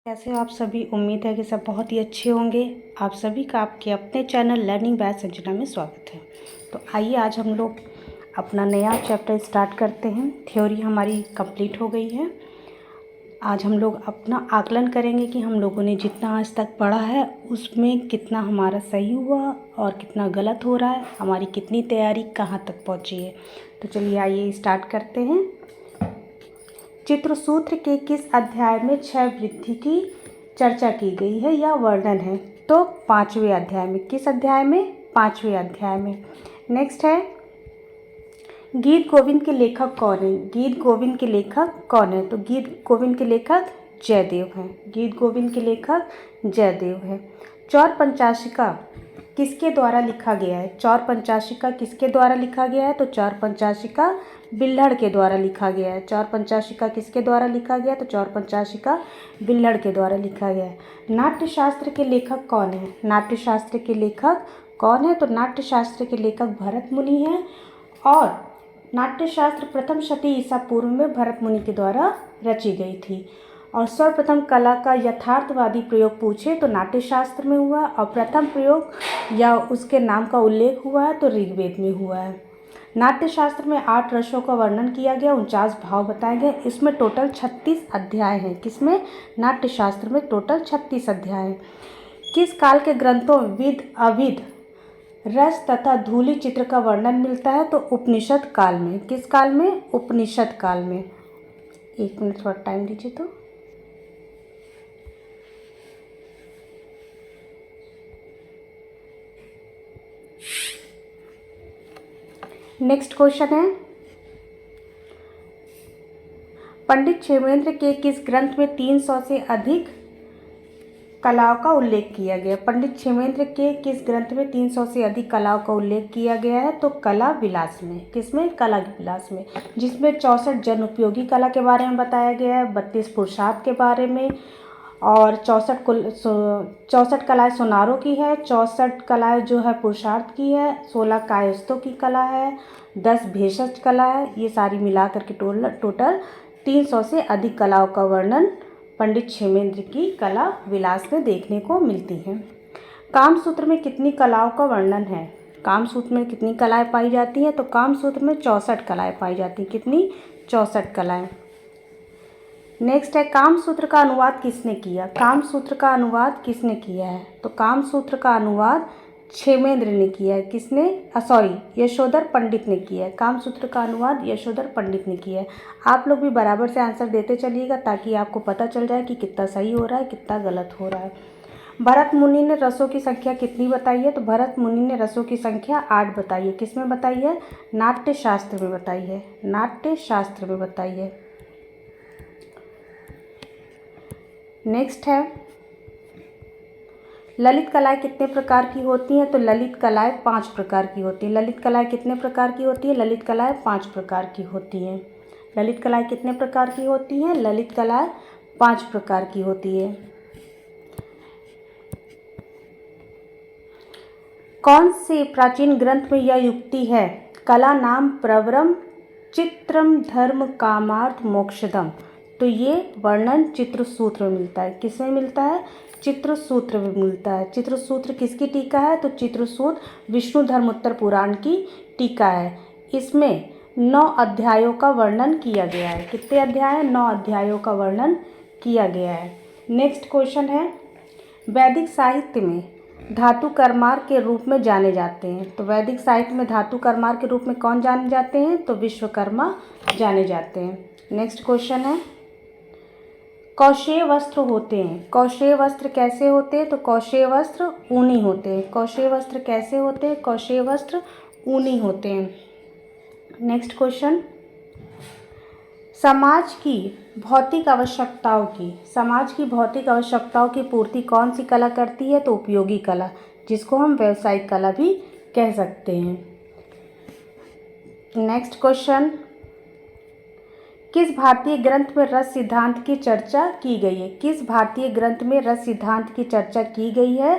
कैसे हो आप सभी। उम्मीद है कि सब बहुत ही अच्छे होंगे। आप सभी का आपके अपने चैनल लर्निंग बाय संजना में स्वागत है। तो आइए आज हम लोग अपना नया चैप्टर स्टार्ट करते हैं। थ्योरी हमारी कंप्लीट हो गई है। आज हम लोग अपना आकलन करेंगे कि हम लोगों ने जितना आज तक पढ़ा है उसमें कितना हमारा सही हुआ और कितना गलत हो रहा है, हमारी कितनी तैयारी कहाँ तक पहुँची है। तो चलिए आइए स्टार्ट करते हैं। चित्रसूत्र के किस अध्याय में क्षय वृद्धि की चर्चा की गई है या वर्णन है? तो 5वें अध्याय में। किस अध्याय में? 5वें अध्याय में। नेक्स्ट है, गीत गोविंद के लेखक कौन है? गीत गोविंद के लेखक कौन है? तो गीत गोविंद के लेखक जयदेव हैं। गीत गोविंद के लेखक जयदेव हैं। चौर पंचाशिका किसके द्वारा लिखा गया है? चौर पंचाशिका किसके द्वारा लिखा गया है? तो चौर पंचाशिका बिल्हड़ के द्वारा लिखा गया है। चौर पंचाशिका किसके द्वारा लिखा गया? तो चौर पंचाशिका बिल्हड़ के द्वारा लिखा गया है। नाट्यशास्त्र के लेखक कौन है? नाट्यशास्त्र के लेखक कौन है? तो नाट्यशास्त्र के लेखक भरत मुनि हैं और नाट्यशास्त्र प्रथम शती ईसा पूर्व में भरत मुनि के द्वारा रची गई थी। और सर्वप्रथम कला का यथार्थवादी प्रयोग पूछे तो नाट्यशास्त्र में हुआ और प्रथम प्रयोग या उसके नाम का उल्लेख हुआ है तो ऋग्वेद में हुआ है। नाट्यशास्त्र में 8 रसों का वर्णन किया गया, 49 भाव बताए गए। इसमें टोटल 36 अध्याय हैं। किसमें? नाट्यशास्त्र में टोटल 36 अध्याय हैं। किस काल के ग्रंथों में विद अविद रस तथा धूलि चित्र का वर्णन मिलता है? तो उपनिषद काल में। किस काल में? उपनिषद काल में। 1 मिनट थोड़ा टाइम दीजिए। तो नेक्स्ट क्वेश्चन है, पंडित क्षेमेंद्र के किस ग्रंथ में 300 से अधिक कलाओं का उल्लेख किया गया? पंडित क्षेमेंद्र के किस ग्रंथ में 300 से अधिक कलाओं का उल्लेख किया गया है? तो कला विलास में। किसमें? कला विलास में, जिसमें 64 जन उपयोगी कला के बारे में बताया गया है, 32 पुरुषार्थ के बारे में और 64 कलाएँ सोनारों की है, 64 कलाएँ जो है पुरुषार्थ की है, 16 कायस्थों की कला है, 10 भेषज कला है। ये सारी मिला करके टोटल 300 से अधिक कलाओं का वर्णन पंडित क्षेमेंद्र की कला विलास में देखने को मिलती है। कामसूत्र में कितनी कलाओं का वर्णन है? कामसूत्र में कितनी कलाएं पाई जाती हैं? तो कामसूत्र में 64 कलाएं पाई जाती हैं। कितनी? 64 कलाएं। नेक्स्ट है, कामसूत्र का अनुवाद किसने किया? कामसूत्र का अनुवाद किसने किया है? तो कामसूत्र का अनुवाद क्षेमेंद्र ने किया है। किसने? यशोधर पंडित ने किया है। कामसूत्र का अनुवाद यशोधर पंडित ने किया है। आप लोग भी बराबर से आंसर देते चलिएगा ताकि आपको पता चल जाए कि कितना सही हो रहा है, कितना गलत हो रहा है। भरत मुनि ने रसों की संख्या कितनी बताई है? तो भरत मुनि ने रसों की संख्या 8 बताई है। किस में बताई है? नाट्यशास्त्र में बताई है। नाट्यशास्त्र में बताई है। नेक्स्ट है, ललित कलाएं कितने प्रकार की होती हैं? तो ललित कलाएं 5 प्रकार की होती हैं। ललित कलाएं कितने प्रकार की होती है? ललित कलाएं 5 प्रकार की होती हैं। ललित कलाएं कितने प्रकार की होती हैं? ललित कलाएं 5 प्रकार की होती है। कौन से प्राचीन ग्रंथ में यह युक्ति है? कला नाम प्रवरम चित्रम धर्म कामार्थ मोक्षदम। तो ये वर्णन चित्रसूत्र में मिलता है। किसमें मिलता है? चित्रसूत्र में मिलता है। चित्रसूत्र किसकी टीका है? तो चित्रसूत्र विष्णु धर्मोत्तर पुराण की टीका है। इसमें 9 अध्यायों का वर्णन किया गया है। कितने अध्याय हैं? 9 अध्यायों का वर्णन किया गया है। नेक्स्ट क्वेश्चन है, वैदिक साहित्य में धातु कर्मार के रूप में जाने जाते हैं। तो वैदिक साहित्य में धातु कर्मार के रूप में कौन जाने जाते हैं? तो विश्वकर्मा जाने जाते हैं। नेक्स्ट क्वेश्चन है, कौशेय वस्त्र होते हैं। कौशेय वस्त्र कैसे होते हैं? तो कौशेय वस्त्र ऊनी होते हैं। कौशेय वस्त्र कैसे होते हैं? कौशेय वस्त्र ऊनी होते हैं। नेक्स्ट क्वेश्चन, समाज की भौतिक आवश्यकताओं की पूर्ति कौन सी कला करती है? तो उपयोगी कला, जिसको हम व्यावसायिक कला भी कह सकते हैं। नेक्स्ट क्वेश्चन, किस भारतीय ग्रंथ में रस सिद्धांत की चर्चा की गई है? किस भारतीय ग्रंथ में रस सिद्धांत की चर्चा की गई है?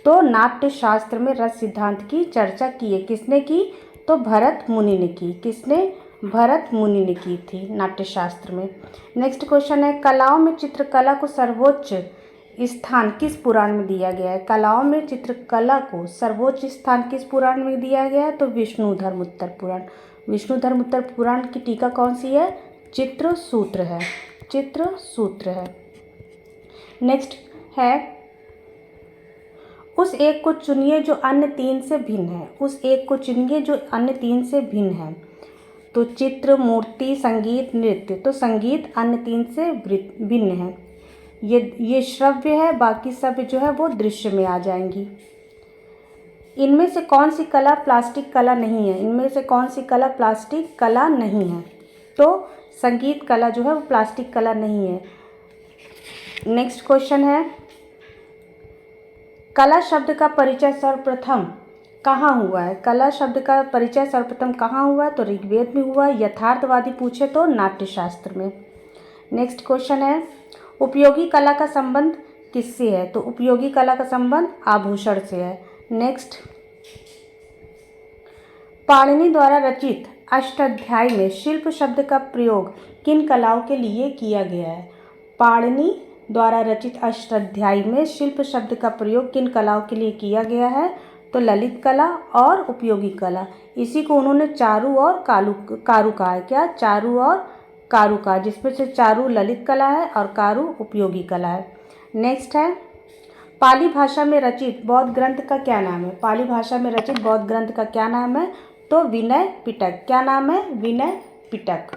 तो नाट्यशास्त्र में रस सिद्धांत की चर्चा की है। किसने की? तो भरत मुनि ने की। किसने? भरत मुनि ने की थी नाट्यशास्त्र में। नेक्स्ट क्वेश्चन है, कलाओं में चित्रकला को सर्वोच्च स्थान किस पुराण में दिया गया है? कलाओं में चित्रकला को सर्वोच्च स्थान किस पुराण में दिया गया है? तो विष्णु धर्मोत्तर पुराण। विष्णु धर्मोत्तर पुराण की टीका कौन सी है? चित्रसूत्र है, चित्रसूत्र है। नेक्स्ट है, उस एक को चुनिए जो अन्य तीन से भिन्न है। उस एक को चुनिए जो अन्य तीन से भिन्न है। तो चित्र, मूर्ति, संगीत, नृत्य। तो संगीत अन्य तीन से भिन्न है। ये श्रव्य है, बाकी सब जो है वो दृश्य में आ जाएंगी। इनमें से कौन सी कला प्लास्टिक कला नहीं है? इनमें से कौन सी कला प्लास्टिक कला नहीं है? तो संगीत कला जो है वो प्लास्टिक कला नहीं है। नेक्स्ट क्वेश्चन है, कला शब्द का परिचय सर्वप्रथम कहाँ हुआ है? कला शब्द का परिचय सर्वप्रथम कहाँ हुआ है? तो ऋग्वेद में हुआ है। यथार्थवादी पूछे तो नाट्यशास्त्र में। नेक्स्ट क्वेश्चन है, उपयोगी कला का संबंध किससे है? तो उपयोगी कला का संबंध आभूषण से है। नेक्स्ट, पाणिनि द्वारा रचित अष्टाध्यायी में शिल्प शब्द का प्रयोग किन कलाओं के लिए किया गया है? पाणिनि द्वारा रचित अष्टाध्यायी में शिल्प शब्द का प्रयोग किन कलाओं के लिए किया गया है? तो ललित कला और उपयोगी कला। इसी को उन्होंने चारु और कारू कहा है। क्या? चारु और कारू कहा, जिसमें से चारु ललित कला है और कारू उपयोगी कला है। नेक्स्ट है, पाली भाषा में रचित बौद्ध ग्रंथ का क्या नाम है? पाली भाषा में रचित बौद्ध ग्रंथ का क्या नाम है? तो विनय पिटक। क्या नाम है? विनय पिटक।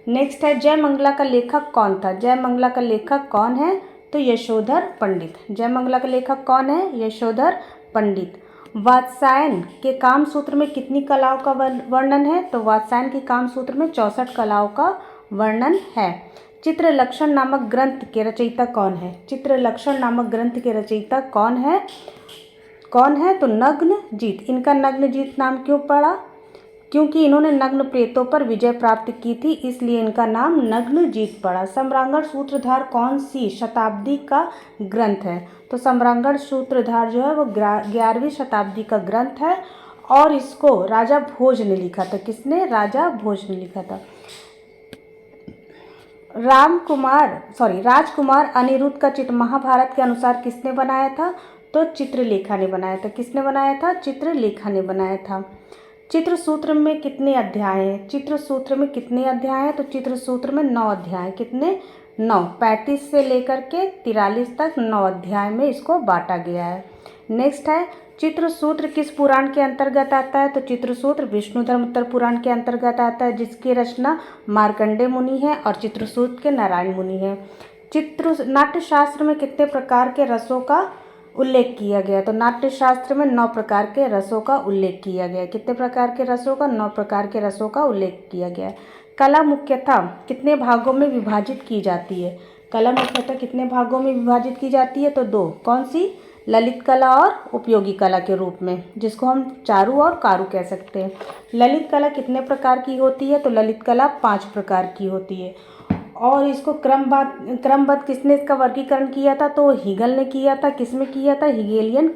नेक्स्ट है, जय मंगला का लेखक कौन था? जय मंगला का लेखक कौन है? तो यशोधर पंडित। जय मंगला का लेखक कौन है? यशोधर पंडित। वात्स्यायन के काम सूत्र में कितनी कलाओं का वर्णन है? तो वात्स्यायन के काम सूत्र में 64 कलाओं का वर्णन है। चित्रलक्षण नामक ग्रंथ के रचयिता कौन है? चित्रलक्षण नामक ग्रंथ के रचयिता कौन है? तो नग्नजीत। इनका नग्नजीत नाम क्यों पड़ा? क्योंकि इन्होंने नग्न प्रेतों पर विजय प्राप्त की थी, इसलिए इनका नाम नग्नजीत पड़ा। सम्रांगण सूत्रधार कौन सी शताब्दी का ग्रंथ है? तो सम्रांगण सूत्रधार जो है वो 11वीं शताब्दी का ग्रंथ है और इसको राजा भोज ने लिखा था। किसने? राजा भोज ने लिखा था। राजकुमार अनिरुद्ध का चित्र महाभारत के अनुसार किसने बनाया था? तो चित्रलेखा ने बनाया था। किसने बनाया था? चित्रलेखा ने बनाया था। चित्रसूत्र में कितने अध्याय हैं? चित्रसूत्र में कितने अध्याय हैं? तो चित्रसूत्र में 9 अध्याय। कितने? 9। 35 से लेकर के 43 तक 9 अध्याय में इसको बांटा गया है। नेक्स्ट है, चित्रसूत्र किस पुराण के अंतर्गत आता है? तो चित्रसूत्र विष्णु धर्मोत्तर पुराण के अंतर्गत आता है, जिसकी रचना मार्कंडेय मुनि है और चित्रसूत्र के नारायण मुनि है। नाट्यशास्त्र में कितने प्रकार के रसों का उल्लेख किया गया? तो नाट्यशास्त्र में 9 प्रकार के रसों का उल्लेख किया गया। कितने प्रकार के रसों का? 9 प्रकार के रसों का उल्लेख किया गया है। कला मुख्यतः कितने भागों में विभाजित की जाती है? कला मुख्यतः कितने भागों में विभाजित की जाती है? तो 2। कौन सी? ललित कला और उपयोगी कला के रूप में, जिसको हम चारु और कारू कह सकते हैं। ललित कला कितने प्रकार की होती है? तो ललित कला 5 प्रकार की होती है और इसको क्रमबद्ध किसने इसका वर्गीकरण किया था? तो हीगल ने किया था। किस में किया था? हीगेलियन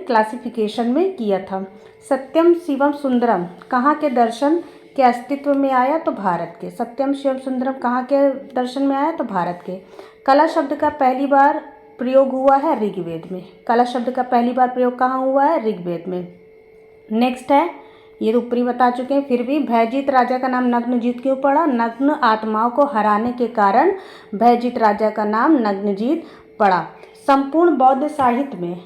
क्लासिफिकेशन में किया था। सत्यम शिवम सुंदरम कहाँ के दर्शन के अस्तित्व में आया? तो भारत के। सत्यम शिवम सुंदरम कहाँ के दर्शन में आया? तो भारत के। कला शब्द का पहली बार प्रयोग हुआ है ऋग्वेद में। कला शब्द का पहली बार प्रयोग कहाँ हुआ है? ऋग्वेद में। नेक्स्ट है, ये तो ऊपरी बता चुके हैं, फिर भी भयजीत राजा का नाम नग्नजीत क्यों पड़ा? नग्न आत्माओं को हराने के कारण भयजीत राजा का नाम नग्नजीत पड़ा। संपूर्ण बौद्ध साहित्य में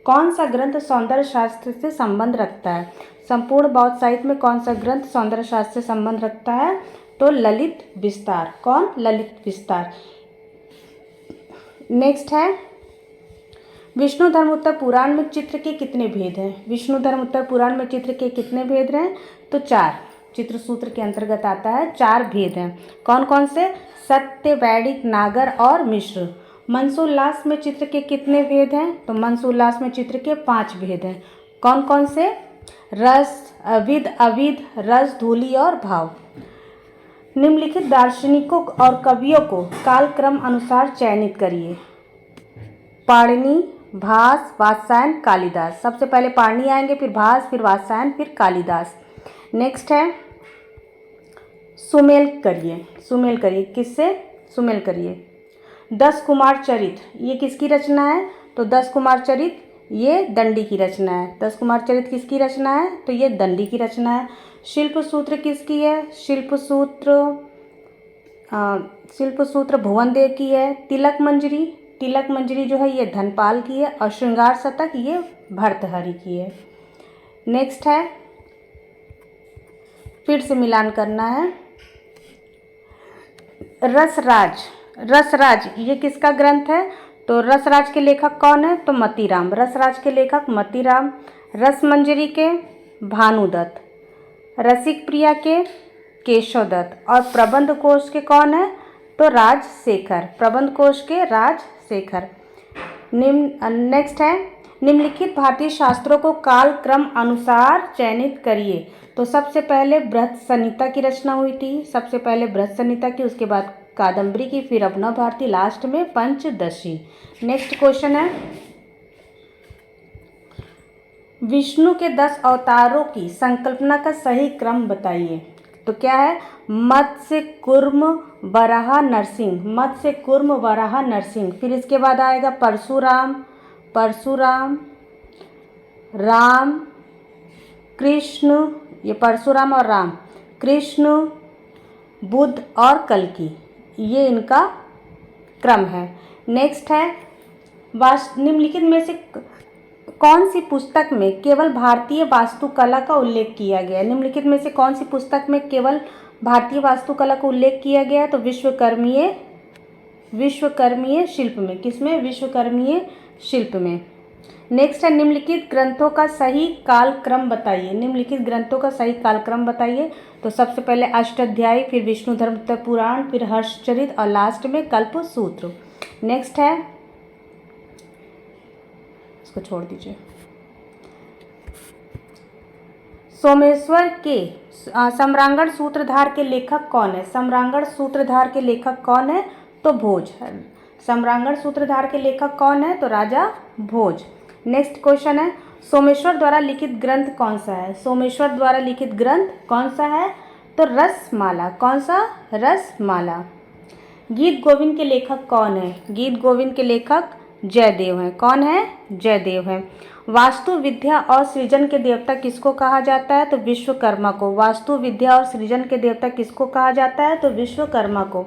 कौन सा ग्रंथ सौंदर्य शास्त्र से संबंध रखता है? संपूर्ण बौद्ध साहित्य में कौन सा ग्रंथ सौंदर्य शास्त्र से संबंध रखता है? तो ललित विस्तार। कौन? ललित विस्तार। नेक्स्ट है, विष्णु धर्मोत्तर पुराण में चित्र के कितने भेद हैं? विष्णु धर्मोत्तर पुराण में चित्र के कितने भेद हैं? तो 4। चित्रसूत्र के अंतर्गत आता है। 4 भेद हैं। कौन कौन से? सत्य, वैदिक, नागर और मिश्र। मनसोल्लास में चित्र के कितने भेद हैं? तो मनसोल्लास में चित्र के 5 भेद हैं। कौन कौन से? रस, अविद, रस, धूलि और भाव। निम्नलिखित दार्शनिकों और कवियों को कालक्रम अनुसार चयनित करिए। पाणिनि, भास, वात्स्यायन, कालिदास। सबसे पहले पाणिनि आएंगे, फिर भास, फिर वात्स्यायन, फिर कालिदास। नेक्स्ट है सुमेल करिए। सुमेल करिए किससे? सुमेल करिए। 10 कुमार चरित ये किसकी रचना है? तो 10 कुमार चरित ये दंडी की रचना है। 10 कुमार चरित किसकी रचना है? तो ये दंडी की रचना है। शिल्प सूत्र किसकी है? शिल्प सूत्र भुवन देव की है। तिलक मंजरी जो है ये धनपाल की है। और श्रृंगार शतक ये भर्तृहरि की है। नेक्स्ट है, फिर से मिलान करना है। रसराज ये किसका ग्रंथ है? तो रसराज के लेखक कौन है? तो मतीराम। रसराज के लेखक मतीराम। रसमंजरी के भानुदत्त। रसिक प्रिया के केशव दत्त। और प्रबंध कोश के कौन है? तो राजशेखर। प्रबंध कोश के राजशेखर। नेक्स्ट है निम्नलिखित भारतीय शास्त्रों को काल क्रम अनुसार चयनित करिए। तो सबसे पहले बृहत संहिता की रचना हुई थी। सबसे पहले बृहत संहिता की, उसके बाद कादम्बरी की, फिर अभिनव भारती, लास्ट में पंचदशी। नेक्स्ट क्वेश्चन है विष्णु के 10 अवतारों की संकल्पना का सही क्रम बताइए। तो क्या है? मत्स्य कूर्म वराह नरसिंह। मत्स्य कूर्म वराह नरसिंह। फिर इसके बाद आएगा परशुराम राम कृष्ण। ये परशुराम और राम, कृष्ण, बुद्ध और कल्कि, ये इनका क्रम है। नेक्स्ट है निम्नलिखित में से कौन सी पुस्तक में केवल भारतीय वास्तुकला का उल्लेख किया गया है? निम्नलिखित में से कौन सी पुस्तक में केवल भारतीय वास्तुकला का उल्लेख किया गया है? तो विश्वकर्मीय शिल्प में। किसमें? विश्वकर्मीय शिल्प में। नेक्स्ट है निम्नलिखित ग्रंथों का सही कालक्रम बताइए। निम्नलिखित ग्रंथों का सही कालक्रम बताइए। तो सबसे पहले अष्टाध्यायी, फिर विष्णु धर्म पुराण, फिर हर्षचरित और लास्ट में कल्पसूत्र। नेक्स्ट है, इसको छोड़ दीजिए। सोमेश्वर के सम्रांगण सूत्रधार के लेखक कौन है? सम्रांगण सूत्रधार के लेखक कौन है? तो भोज। सम्रांगण सूत्रधार के लेखक कौन है? तो राजा भोज। नेक्स्ट क्वेश्चन है सोमेश्वर द्वारा लिखित ग्रंथ कौन सा है? सोमेश्वर द्वारा लिखित ग्रंथ कौन सा है? तो रसमाला। कौन सा? रसमाला। गीत गोविंद के लेखक कौन है? गीत गोविंद के लेखक जयदेव हैं। कौन है? जयदेव हैं। वास्तु विद्या और सृजन के देवता किसको कहा जाता है? तो विश्वकर्मा को। वास्तु विद्या और सृजन के देवता किसको कहा जाता है? तो विश्वकर्मा को।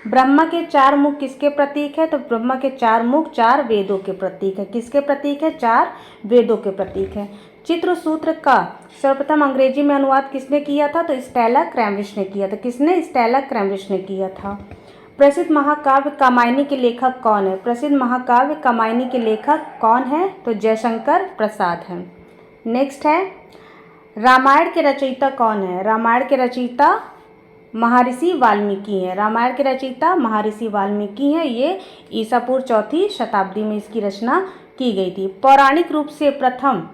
ब्रह्मा के 4 मुख किसके प्रतीक है? तो ब्रह्मा के 4 मुख 4 वेदों के प्रतीक है। किसके प्रतीक है? 4 वेदों के प्रतीक है। चित्रसूत्र का सर्वप्रथम अंग्रेजी में अनुवाद किसने किया था? तो स्टेला क्रैमरिश ने किया था। किसने? स्टेला क्रैमरिश ने किया था। प्रसिद्ध महाकाव्य कामायनी के लेखक कौन है? प्रसिद्ध महाकाव्य कामायनी के लेखक कौन है? तो जयशंकर प्रसाद हैं। नेक्स्ट है रामायण के रचयिता कौन है? रामायण के रचयिता महर्षि वाल्मीकि हैं। रामायण के रचयिता महर्षि वाल्मीकि हैं। ये ईसा पूर्व 4वीं शताब्दी में इसकी रचना की गई थी। पौराणिक रूप से प्रथम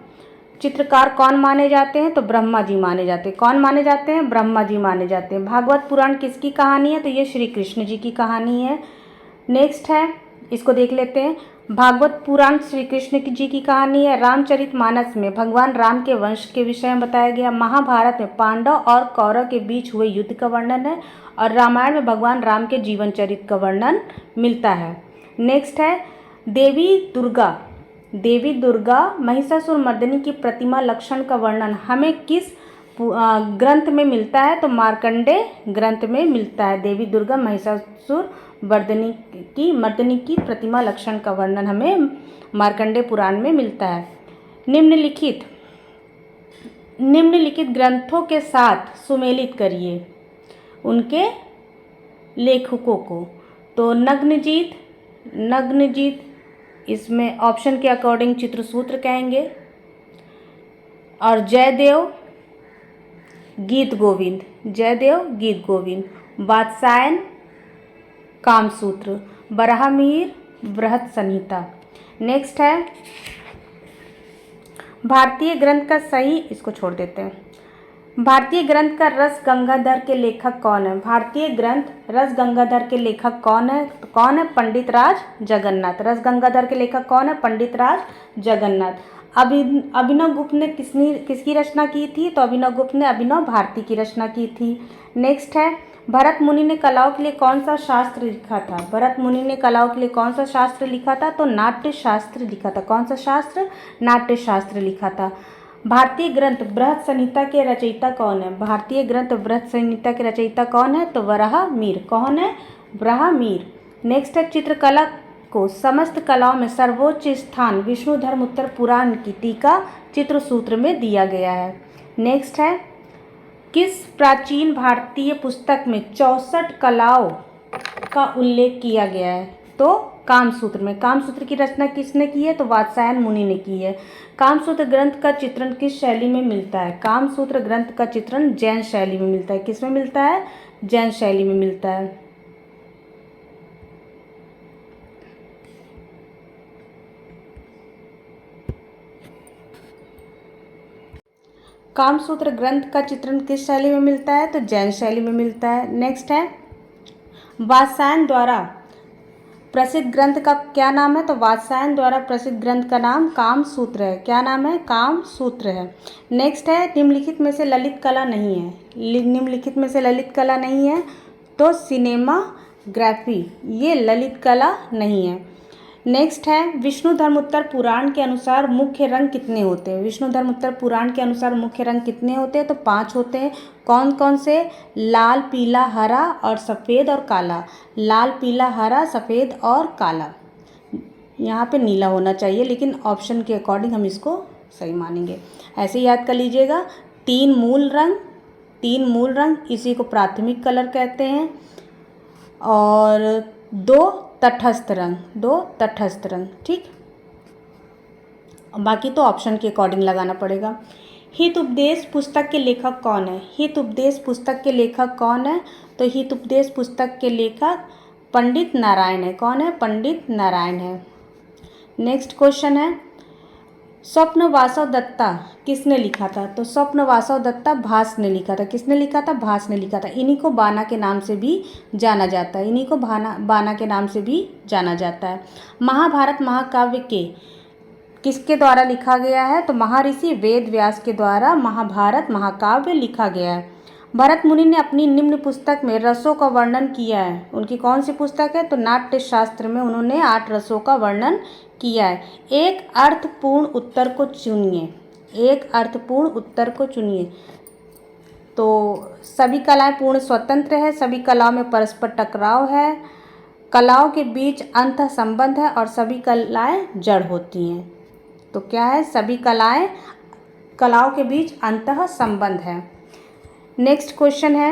चित्रकार कौन माने जाते हैं? तो ब्रह्मा जी माने जाते हैं। कौन माने जाते हैं? ब्रह्मा जी माने जाते हैं। भागवत पुराण किसकी कहानी है? तो ये श्री कृष्ण जी की कहानी है। नेक्स्ट है, इसको देख लेते हैं। भागवत पुराण श्री कृष्ण जी की कहानी है। रामचरितमानस में भगवान राम के वंश के विषय में बताया गया। महाभारत में पांडव और कौरव के बीच हुए युद्ध का वर्णन है। और रामायण में भगवान राम के जीवन चरित्र का वर्णन मिलता है। नेक्स्ट है देवी दुर्गा महिषासुर मर्दिनी की प्रतिमा लक्षण का वर्णन हमें किस ग्रंथ में मिलता है? तो मार्कंडेय ग्रंथ में मिलता है। देवी दुर्गा महिषासुर मर्दिनी की प्रतिमा लक्षण का वर्णन हमें मार्कंडेय पुराण में मिलता है। निम्नलिखित ग्रंथों के साथ सुमेलित करिए उनके लेखकों को। तो नग्नजीत इसमें ऑप्शन के अकॉर्डिंग चित्रसूत्र कहेंगे। और जयदेव गीत गोविंद। वात्सायन कामसूत्र। बराहमिहिर बृहत संहिता। नेक्स्ट है भारतीय ग्रंथ का सही, इसको छोड़ देते हैं। भारतीय ग्रंथ का रस गंगाधर के लेखक कौन है? भारतीय ग्रंथ रस गंगाधर के लेखक कौन है? तो कौन है? पंडित राज जगन्नाथ। रस गंगाधर के लेखक कौन है? पंडित राज जगन्नाथ। अभिनव गुप्त ने किसकी रचना की थी? तो अभिनव गुप्त ने अभिनव भारती की रचना की थी। नेक्स्ट है, भरत मुनि ने कलाओं के लिए कौन सा शास्त्र लिखा था? भरत मुनि ने कलाओं के लिए कौन सा शास्त्र लिखा था? तो नाट्य शास्त्र लिखा था। कौन सा शास्त्र? नाट्य शास्त्र लिखा था। भारतीय ग्रंथ बृहत संहिता के रचयिता कौन है? भारतीय ग्रंथ बृहत संहिता के रचयिता कौन है? तो वराहमिहिर। कौन है? वराहमिहिर। नेक्स्ट है, चित्रकला को समस्त कलाओं में सर्वोच्च स्थान विष्णुधर्मोत्तर पुराण की टीका चित्र सूत्र में दिया गया है। नेक्स्ट है, किस प्राचीन भारतीय पुस्तक में 64 कलाओं का उल्लेख किया गया है? तो कामसूत्र में। कामसूत्र की रचना किसने की है? तो वात्स्यायन मुनि ने की है। कामसूत्र ग्रंथ का चित्रण किस शैली में मिलता है? कामसूत्र ग्रंथ का चित्रण जैन शैली में मिलता है। किस में मिलता है? जैन शैली में मिलता है। कामसूत्र ग्रंथ का चित्रण किस शैली में मिलता है? तो जैन शैली में मिलता है। नेक्स्ट है, वात्स्यायन द्वारा प्रसिद्ध ग्रंथ का क्या नाम है? तो वात्स्यायन द्वारा प्रसिद्ध ग्रंथ का नाम कामसूत्र है। क्या नाम है? कामसूत्र है। नेक्स्ट है, निम्नलिखित में से ललित कला नहीं है। निम्नलिखित में से ललित कला नहीं है तो सिनेमाग्राफी, ये ललित कला नहीं है। नेक्स्ट है, विष्णुधर्मोत्तर पुराण के अनुसार मुख्य रंग कितने होते हैं? विष्णुधर्मोत्तर पुराण के अनुसार मुख्य रंग कितने होते हैं? तो 5 होते हैं। कौन कौन से? लाल, पीला, हरा और सफ़ेद और काला। लाल, पीला, हरा, सफ़ेद और काला। यहाँ पे नीला होना चाहिए, लेकिन ऑप्शन के अकॉर्डिंग हम इसको सही मानेंगे। ऐसे याद कर लीजिएगा, 3 मूल रंग, इसी को प्राथमिक कलर कहते हैं, और 2 तटस्थ रंग। ठीक, बाकी तो ऑप्शन के अकॉर्डिंग लगाना पड़ेगा। हित उपदेश पुस्तक के लेखक कौन है? हित उपदेश पुस्तक के लेखक कौन है? तो हित उपदेश पुस्तक के लेखक पंडित नारायण है। कौन है? पंडित नारायण है। नेक्स्ट क्वेश्चन है, स्वप्न वासव दत्ता किसने लिखा था? तो स्वप्न वासव दत्ता भास ने लिखा था। किसने लिखा था? भास ने लिखा था। इन्हीं को बाना के नाम से भी जाना जाता है। इन्हीं को बाना के नाम से भी जाना जाता है। महाभारत महाकाव्य के किसके द्वारा लिखा गया है? तो महर्षि वेद व्यास के द्वारा महाभारत महाकाव्य लिखा गया है। भरत मुनि ने अपनी निम्न पुस्तक में रसों का वर्णन किया है। उनकी कौन सी पुस्तक है? तो नाट्य शास्त्र में उन्होंने 8 रसों का वर्णन किया है। एक अर्थपूर्ण उत्तर को चुनिए। एक अर्थपूर्ण उत्तर को चुनिए। तो सभी कलाएं पूर्ण स्वतंत्र है, सभी कलाओं में परस्पर टकराव है, कलाओं के बीच अंतः संबंध है और सभी कलाएं जड़ होती हैं। तो क्या है? सभी कलाओं के बीच अंतः संबंध है। नेक्स्ट क्वेश्चन है,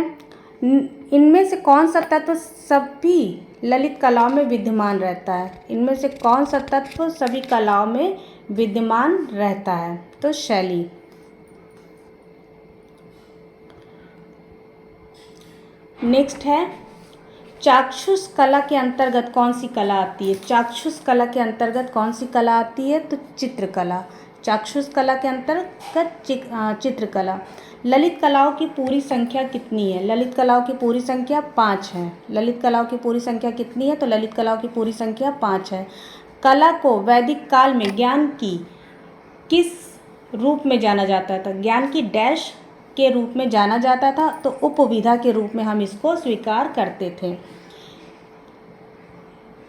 इनमें से कौन सा तत्व सभी ललित कलाओं में विद्यमान रहता है? इनमें से कौन सा तत्व सभी कलाओं में विद्यमान रहता है? तो शैली। नेक्स्ट है, चाक्षुष कला के अंतर्गत कौन सी कला आती है? चाक्षुष कला के अंतर्गत कौन सी कला आती है? तो चित्रकला। चाक्षुष कला के अंतर्गत चित्रकला। ललित कलाओं की पूरी संख्या कितनी है? ललित कलाओं की पूरी संख्या 5 है। ललित कलाओं की पूरी संख्या कितनी है? तो ललित कलाओं की पूरी संख्या 5 है। कला को वैदिक काल में ज्ञान की किस रूप में जाना जाता था? ज्ञान की डैश के रूप में जाना जाता था, तो उपविधा के रूप में हम इसको स्वीकार करते थे।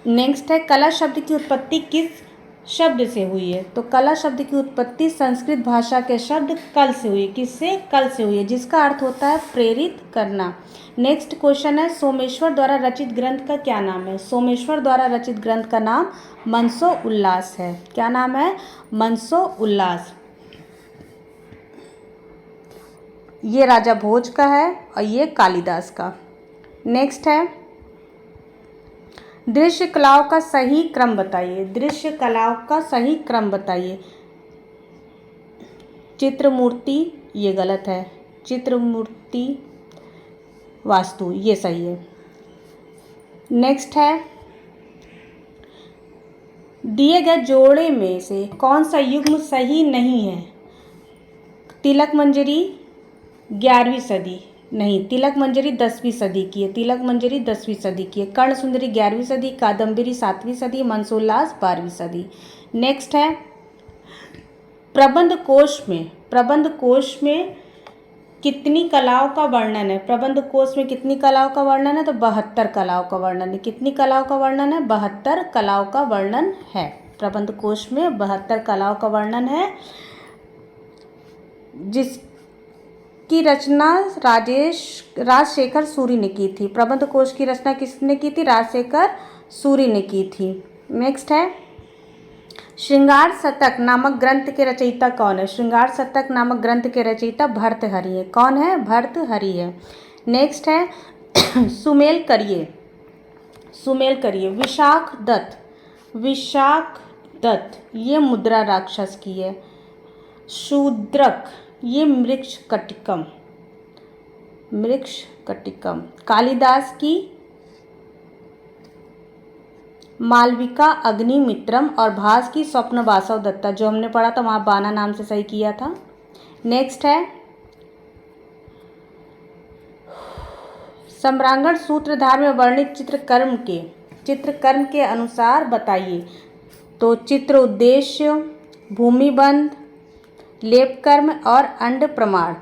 नेक्स्ट है, कला शब्द की उत्पत्ति किस शब्द से हुई है? तो कला शब्द की उत्पत्ति संस्कृत भाषा के शब्द कल से हुई है। किससे? कल से हुई है, जिसका अर्थ होता है प्रेरित करना। नेक्स्ट क्वेश्चन है, सोमेश्वर द्वारा रचित ग्रंथ का क्या नाम है? सोमेश्वर द्वारा रचित ग्रंथ का नाम मनसो उल्लास है। क्या नाम है? मनसो उल्लास। ये राजा भोज का है और ये कालिदास का। नेक्स्ट है, दृश्य कलाओं का सही क्रम बताइए। दृश्य कलाओं का सही क्रम बताइए। चित्रमूर्ति, ये गलत है। चित्रमूर्ति, वास्तु, ये सही है। नेक्स्ट है, दिए गए जोड़े में से कौन सा युग्म सही नहीं है? तिलक मंजरी 11वीं सदी नहीं, तिलक मंजरी 10वीं सदी की है। तिलक मंजरी 10वीं सदी की है। कर्ण सुंदरी 11वीं सदी, कादम्बरी 7वीं सदी, मनसोल्लास 12वीं सदी। नेक्स्ट है, प्रबंध कोश में कितनी कलाओं का वर्णन है? प्रबंध कोश में कितनी कलाओं का वर्णन है? तो 72 कलाओं का वर्णन है। कितनी कलाओं का वर्णन है? 72 कलाओं का वर्णन है। प्रबंध कोश में 72 कलाओं का वर्णन है, जिसकी रचना राजशेखर सूरि ने की थी। प्रबंध कोश की रचना किसने की थी? राजशेखर सूरि ने की थी। नेक्स्ट है, श्रृंगार शतक नामक ग्रंथ के रचयिता कौन है? श्रृंगार शतक नामक ग्रंथ के रचयिता भर्तृहरि है। कौन है? भर्तृहरि है। नेक्स्ट है सुमेल करिए। विशाख दत्त ये मुद्रा राक्षस की है। शूद्रक ये मृक्ष कटिकम। कालिदास की मालविका अग्निमित्रम और भास की स्वप्न वासव दत्ता, जो हमने पढ़ा था वहाँ बाना नाम से सही किया था। नेक्स्ट है सम्रांगण सूत्रधार में वर्णित चित्रकर्म के अनुसार बताइए। तो चित्र उद्देश्य, भूमिबंध, लेपकर्म और अंड प्रमाण।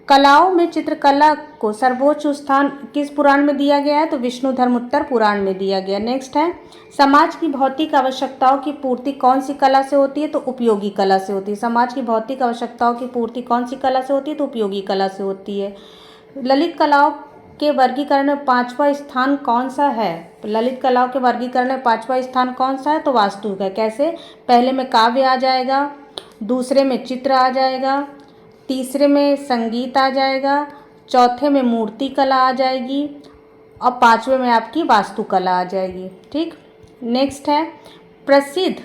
कलाओं में चित्रकला को सर्वोच्च स्थान किस पुराण में दिया गया है? तो विष्णु धर्मोत्तर पुराण में दिया गया। नेक्स्ट है समाज की भौतिक आवश्यकताओं की पूर्ति कौन सी कला से होती है? तो उपयोगी कला से होती है। समाज की भौतिक आवश्यकताओं की पूर्ति कौन सी कला से होती है? तो उपयोगी कला से होती है। ललित कलाओं के वर्गीकरण में 5वां स्थान कौन सा है? ललित कलाओं के वर्गीकरण में 5वां स्थान कौन सा है? तो वास्तु का। कैसे? पहले में काव्य आ जाएगा, दूसरे में चित्र आ जाएगा, तीसरे में संगीत आ जाएगा, चौथे में मूर्ति कला आ जाएगी और 5वें में आपकी वास्तुकला आ जाएगी। ठीक। नेक्स्ट है प्रसिद्ध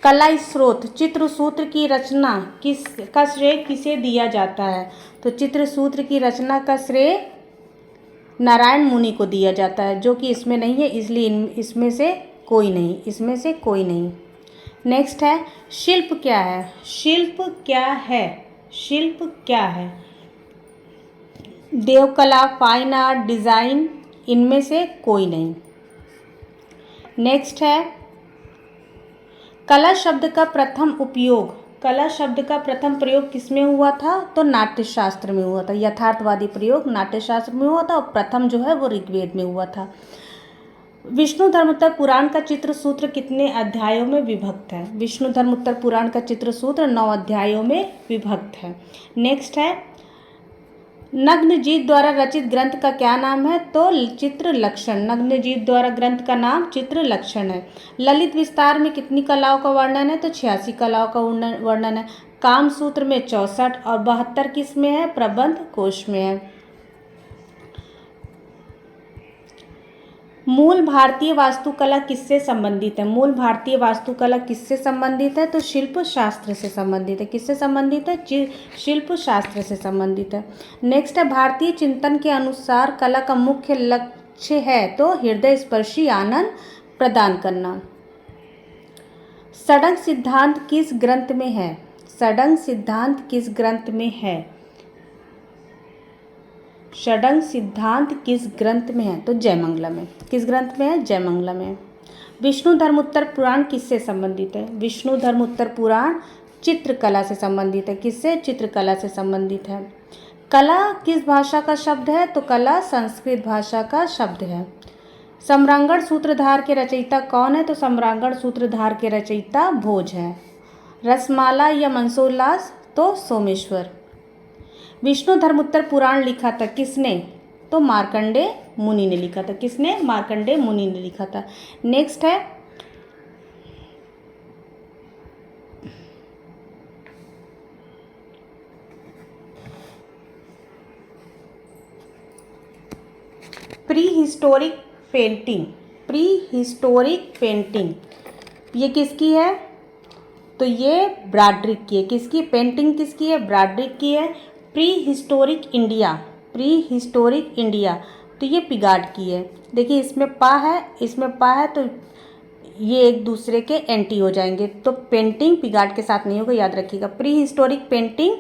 कला स्रोत चित्रसूत्र की रचना का श्रेय किसे दिया जाता है? तो चित्रसूत्र की रचना का श्रेय नारायण मुनि को दिया जाता है, जो कि इसमें नहीं है, इसलिए इसमें से कोई नहीं। नेक्स्ट है शिल्प क्या है? देवकला, फाइन आर्ट, डिज़ाइन, इनमें से कोई नहीं। नेक्स्ट है कला शब्द का प्रथम प्रयोग किसमें हुआ था? तो नाट्यशास्त्र में हुआ था। यथार्थवादी प्रयोग नाट्यशास्त्र में हुआ था और प्रथम जो है वो ऋग्वेद में हुआ था। विष्णु धर्मोत्तर पुराण का चित्रसूत्र कितने अध्यायों में विभक्त है? विष्णु धर्मोत्तर पुराण का चित्रसूत्र 9 अध्यायों में विभक्त है। नेक्स्ट है नग्नजीत द्वारा रचित ग्रंथ का क्या नाम है? तो चित्रलक्षण। नग्नजीत द्वारा ग्रंथ का नाम चित्रलक्षण है। ललित विस्तार में कितनी कलाओं का वर्णन है? तो 86 कलाओं का वर्णन है। कामसूत्र में 64 और 72 किस में है? प्रबंध कोश में है। मूल भारतीय वास्तुकला किससे संबंधित है? मूल भारतीय वास्तुकला किससे संबंधित है? तो शिल्प शास्त्र से संबंधित है। किससे संबंधित है? शिल्प शास्त्र से संबंधित है। नेक्स्ट है भारतीय चिंतन के अनुसार कला का मुख्य लक्ष्य है तो हृदय स्पर्शी आनंद प्रदान करना। षडंग सिद्धांत किस ग्रंथ में है? षडंग सिद्धांत किस ग्रंथ में है? षडंग सिद्धांत किस ग्रंथ में है? तो जयमंगलम में। किस ग्रंथ में है? जयमंगलम में। विष्णु धर्मोत्तर पुराण किससे संबंधित है? विष्णु धर्मोत्तर पुराण चित्रकला से संबंधित है। किससे? चित्रकला से संबंधित है। कला किस भाषा का शब्द है? तो कला संस्कृत भाषा का शब्द है। सम्रांगण सूत्रधार के रचयिता कौन है? तो सम्रांगण सूत्रधार के रचयिता भोज है। रसमाला या मनसोल्लास? तो सोमेश्वर। विष्णु धर्मोत्तर पुराण लिखा था किसने? तो मार्कंडेय मुनि ने लिखा था। किसने? मार्कंडेय मुनि ने लिखा था। नेक्स्ट है प्री हिस्टोरिक पेंटिंग ये किसकी है? तो ये ब्रॉड्रिक की है। किसकी? पेंटिंग किसकी है? ब्रॉड्रिक की है। प्री हिस्टोरिक इंडिया तो ये पिगार्ड की है। देखिए इसमें पा है तो ये एक दूसरे के एंटी हो जाएंगे, तो पेंटिंग पिगार्ड के साथ नहीं होगा, याद रखिएगा। प्री हिस्टोरिक पेंटिंग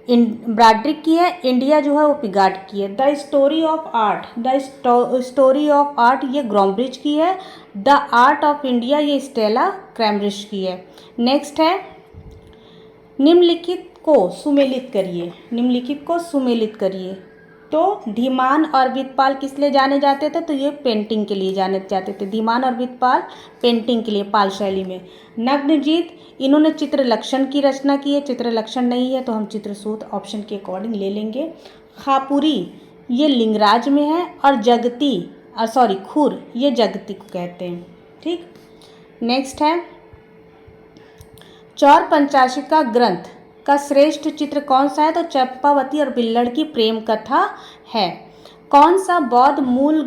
ब्रॉड्रिक की है, इंडिया जो है वो पिगाट की है। The story of art, story of art ये ग्रॉम्ब्रिज की है। द आर्ट ऑफ इंडिया ये स्टेला क्रैमब्रिज की है। नेक्स्ट है निम्नलिखित को सुमेलित करिए, निम्नलिखित को सुमेलित करिए। तो धीमान और वितपाल किस लिए जाने जाते थे? तो ये पेंटिंग के लिए जाने जाते थे। धीमान और वितपाल पेंटिंग के लिए पाल शैली में। नग्नजीत इन्होंने चित्रलक्षण की रचना की है। चित्रलक्षण नहीं है तो हम चित्रसूत्र ऑप्शन के अकॉर्डिंग ले लेंगे। खापुरी ये लिंगराज में है और जगती खुर ये जगती को कहते हैं। ठीक, नेक्स्ट है चौर पंचाशिका ग्रंथ का श्रेष्ठ चित्र कौन सा है? तो चंपावती और बिल्लड़ की प्रेम कथा है। कौन सा बौद्ध मूल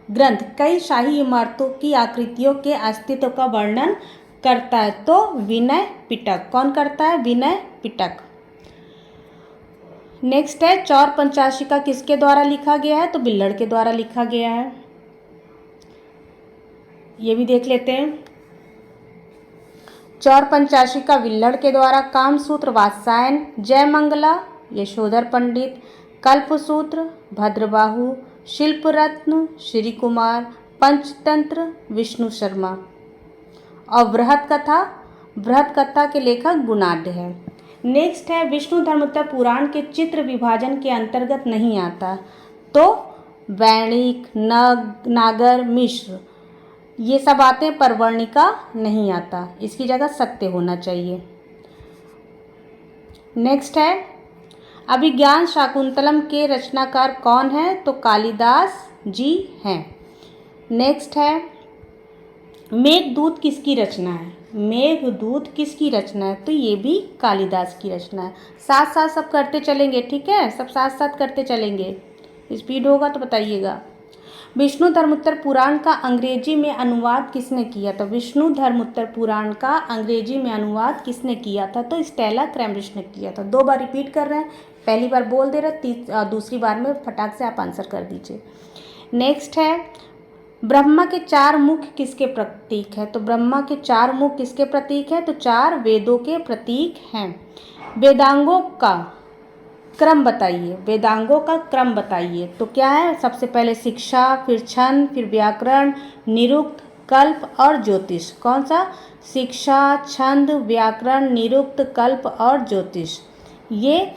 ग्रंथ कई शाही इमारतों की आकृतियों के अस्तित्व का वर्णन करता है? तो विनय पिटक। कौन करता है? विनय पिटक। नेक्स्ट है चौर पंचाशिका किसके द्वारा लिखा गया है? तो बिल्लड़ के द्वारा लिखा गया है। ये भी देख लेते हैं। चौर पंचाशिका बिल्लड़ के द्वारा। कामसूत्र वात्सायन, जयमंगला यशोधर पंडित, कल्पसूत्र भद्रबाहु, शिल्परत्न श्री कुमार, पंचतंत्र विष्णु शर्मा और बृहत कथा के लेखक गुणाढ्य है। नेक्स्ट है विष्णु धर्मोत्तर पुराण के चित्र विभाजन के अंतर्गत नहीं आता। तो वैणिक, नागर, मिश्र ये सब आते हैं, पर वर्णिका नहीं आता। इसकी जगह सत्य होना चाहिए। नेक्स्ट है अभिज्ञान शाकुंतलम के रचनाकार कौन है? तो कालिदास जी हैं। नेक्स्ट है मेघदूत किसकी रचना है? मेघदूत किसकी रचना है? तो ये भी कालिदास की रचना है। साथ साथ सब करते चलेंगे, ठीक है, सब साथ साथ करते चलेंगे। स्पीड होगा तो बताइएगा। विष्णु धर्मोत्तर पुराण का अंग्रेजी में अनुवाद किसने किया? तो विष्णु धर्मोत्तर पुराण का अंग्रेजी में अनुवाद किसने किया था? तो स्टेला क्रैमब्रिज ने किया था। 2 बार रिपीट कर रहे हैं, पहली बार बोल दे रहे, दूसरी बार में फटाक से आप आंसर कर दीजिए। नेक्स्ट है ब्रह्मा के 4 मुख किसके प्रतीक है? तो ब्रह्मा के 4 मुख किसके प्रतीक है? तो 4 वेदों के प्रतीक हैं। वेदांगों का क्रम बताइए, वेदांगों का क्रम बताइए। तो क्या है? सबसे पहले शिक्षा, फिर छंद, फिर व्याकरण, निरुक्त, कल्प और ज्योतिष। कौन सा? शिक्षा, छंद, व्याकरण, निरुक्त, कल्प और ज्योतिष, ये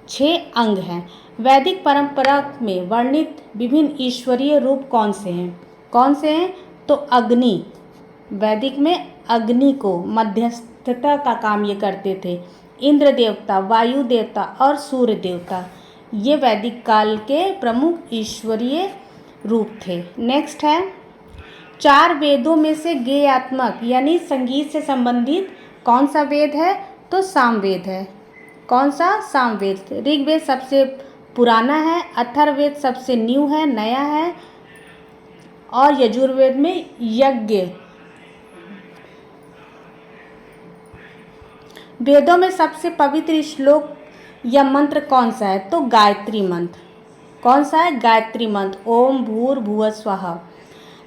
6 अंग हैं। वैदिक परंपरा में वर्णित विभिन्न ईश्वरीय रूप कौन से हैं? कौन से हैं? तो अग्नि, वैदिक में अग्नि को मध्यस्थता का काम ये करते थे। इंद्र देवता, वायु देवता और सूर्य देवता, ये वैदिक काल के प्रमुख ईश्वरीय रूप थे। नेक्स्ट है 4 वेदों में से गेयात्मक यानी संगीत से संबंधित कौन सा वेद है? तो सामवेद है। कौन सा? सामवेद। ऋग्वेद सबसे पुराना है, अथर्ववेद सबसे न्यू है, नया है, और यजुर्वेद में यज्ञ। वेदों में सबसे पवित्र श्लोक या मंत्र कौन सा है? तो गायत्री मंत्र। कौन सा है? गायत्री मंत्र। ओम भूर्भुवः स्वः।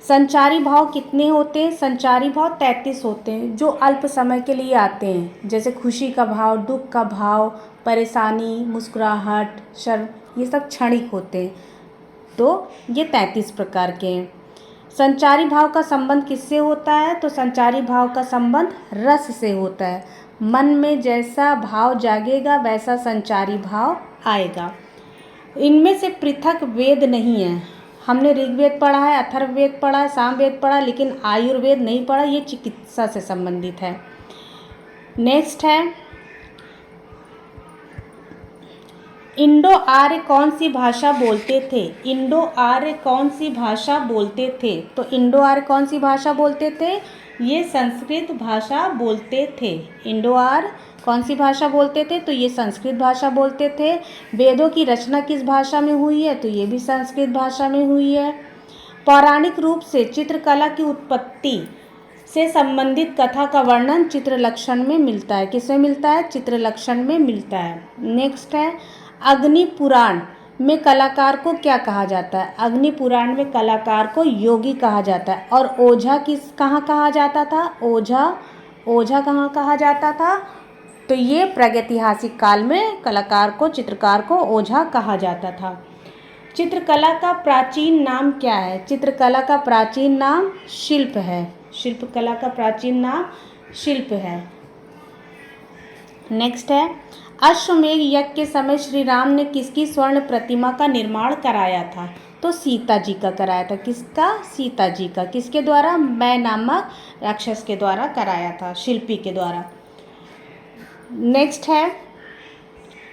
संचारी भाव कितने होते हैं? संचारी भाव 33 होते हैं, जो अल्प समय के लिए आते हैं, जैसे खुशी का भाव, दुख का भाव, परेशानी, मुस्कुराहट, शर्म, ये सब क्षणिक होते हैं। तो ये 33 प्रकार के हैं। संचारी भाव का संबंध किससे होता है? तो संचारी भाव का संबंध रस से होता है। मन में जैसा भाव जागेगा वैसा संचारी भाव आएगा। इनमें से पृथक वेद नहीं है। हमने ऋग्वेद पढ़ा है, अथर्ववेद पढ़ा है, सामवेद पढ़ा है, लेकिन आयुर्वेद नहीं पढ़ा, ये चिकित्सा से संबंधित है। नेक्स्ट है इंडो आर्य कौन सी भाषा बोलते थे? इंडो आर्य कौन सी भाषा बोलते थे? तो इंडो आर्य कौन सी भाषा बोलते थे? ये संस्कृत भाषा बोलते थे। इंडो आर्य कौन सी भाषा बोलते थे? तो ये संस्कृत भाषा बोलते थे। वेदों की रचना किस भाषा में हुई है? तो ये भी संस्कृत भाषा में हुई है। पौराणिक रूप से चित्रकला की उत्पत्ति से संबंधित कथा का वर्णन चित्रलक्षण में मिलता है। किसमें मिलता है? चित्रलक्षण में मिलता है। नेक्स्ट है अग्नि पुराण में कलाकार को क्या कहा जाता है? अग्नि पुराण में कलाकार को योगी कहा जाता है। और ओझा कहाँ कहा जाता था? ओझा कहाँ कहा जाता था? तो ये प्रागैतिहासिक काल में कलाकार को, चित्रकार को ओझा कहा जाता था। चित्रकला का प्राचीन नाम क्या है? चित्रकला का प्राचीन नाम शिल्प है। शिल्पकला का प्राचीन नाम शिल्प है। नेक्स्ट है, अश्वमेध यज्ञ के समय श्री राम ने किसकी स्वर्ण प्रतिमा का निर्माण कराया था? तो सीता जी का कराया था। किसका? सीता जी का। किसके द्वारा? मैं नामक राक्षस के द्वारा कराया था, शिल्पी के द्वारा। नेक्स्ट है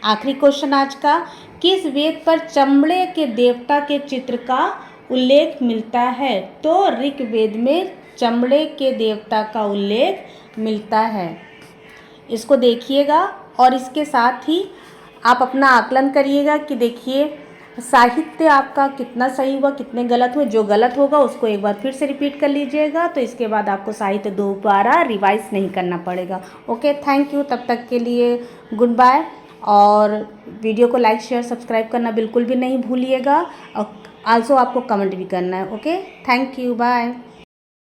आखिरी क्वेश्चन आज का, किस वेद पर चमड़े के देवता के चित्र का उल्लेख मिलता है? तो ऋग्वेद में चमड़े के देवता का उल्लेख मिलता है। इसको देखिएगा और इसके साथ ही आप अपना आकलन करिएगा कि देखिए साहित्य आपका कितना सही हुआ, कितने गलत हुए। जो गलत होगा उसको एक बार फिर से रिपीट कर लीजिएगा, तो इसके बाद आपको साहित्य दोबारा रिवाइज नहीं करना पड़ेगा। Okay, thank you. तब तक के लिए गुड बाय। और वीडियो को लाइक, शेयर, सब्सक्राइब करना बिल्कुल भी नहीं भूलिएगा। और आल्सो आपको कमेंट भी करना है। Okay, thank you, bye.